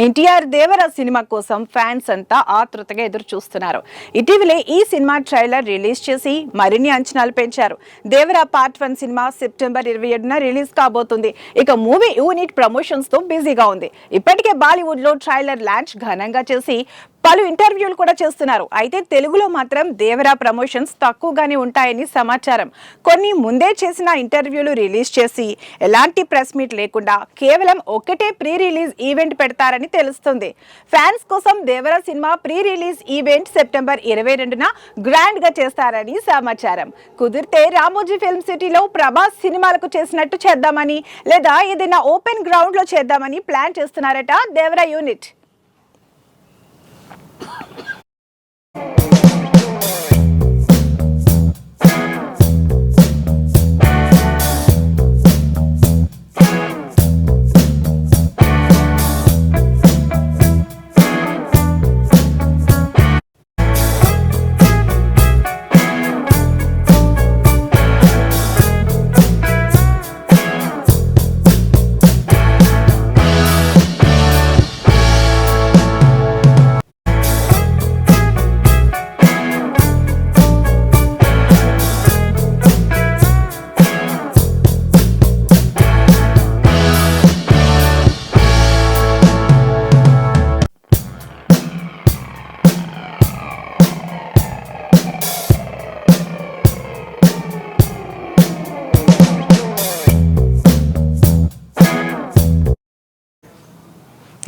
ఎన్టీఆర్ దేవర cinema కోసం fans అంతా ఆతృతగా ఎదురు చూస్తున్నారు. ఇటీవలే ఈ సినిమా ట్రైలర్ రిలీజ్ చేసి మరిన్ని అంచనాలు పెంచారు. దేవర పార్ట్ 1 సినిమా సెప్టెంబర్ 27న రిలీజ్ కాబోతుంది. ఇక మూవీ యూనిట్ ప్రమోషన్స్ తో బిజీగా ఉంది. ఇప్పటికే బాలీవుడ్ లో ట్రైలర్ లాంచ్ ఘనంగా చేసి పలు ఇంటర్వ్యూలు కూడా చేస్తున్నారు. అయితే తెలుగులో మాత్రం దేవరా ప్రమోషన్స్ తక్కువగానే ఉంటాయని సమాచారం. కొన్ని ముందే చేసిన ఇంటర్వ్యూలు రిలీజ్ చేసి ఎలాంటి ప్రెస్ మీట్ లేకుండా కేవలం ఒక్కటే ప్రీ రిలీజ్ ఈవెంట్ పెడతారని తెలుస్తుంది. ఫ్యాన్స్ కోసం Devara cinema pre release event September 22న గ్రాండ్ గా చేస్తారని సమాచారం. కుదిరితే రామోజీ ఫిల్మ్ సిటీలో ప్రభాస్ సినిమాలకు చేసినట్టు చేద్దామని లేదా ఏదైనా ఓపెన్ గ్రౌండ్ లో చేద్దామని ప్లాన్ చేస్తున్నారట దేవరా యూనిట్.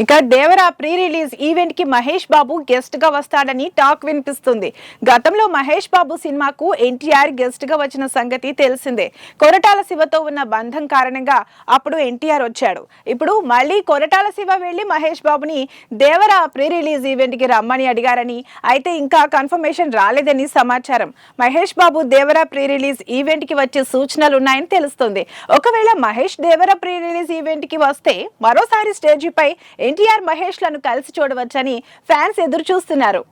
ఇక దేవరా ప్రీ రిలీజ్ ఈవెంట్ కి మహేష్ బాబు గెస్ట్ గా వస్తాడని టాక్ వినిపిస్తుంది. గతంలో మహేష్ బాబు సినిమాకు ఎన్టీఆర్ గెస్ట్ గా వచ్చిన సంగతి తెలిసిందే. కొరటాల శివతో ఉన్న బంధం కారణంగా అప్పుడు ఎన్టీఆర్ వచ్చాడు. ఇప్పుడు మళ్ళీ కొరటాల శివ వెళ్లి మహేష్ బాబుని దేవరా ప్రీ రిలీజ్ ఈవెంట్ కి రమ్మని అడిగారని, అయితే ఇంకా కన్ఫర్మేషన్ రాలేదని సమాచారం. Mahesh Babu Devara pre release event కి వచ్చే సూచనలు ఉన్నాయని తెలుస్తుంది. ఒకవేళ Mahesh Devara pre release event కి వస్తే మరోసారి స్టేజీపై ఎన్టీఆర్ మహేష్ లను కలిసి చూడవచ్చని ఫ్యాన్స్ ఎదురు చూస్తున్నారు.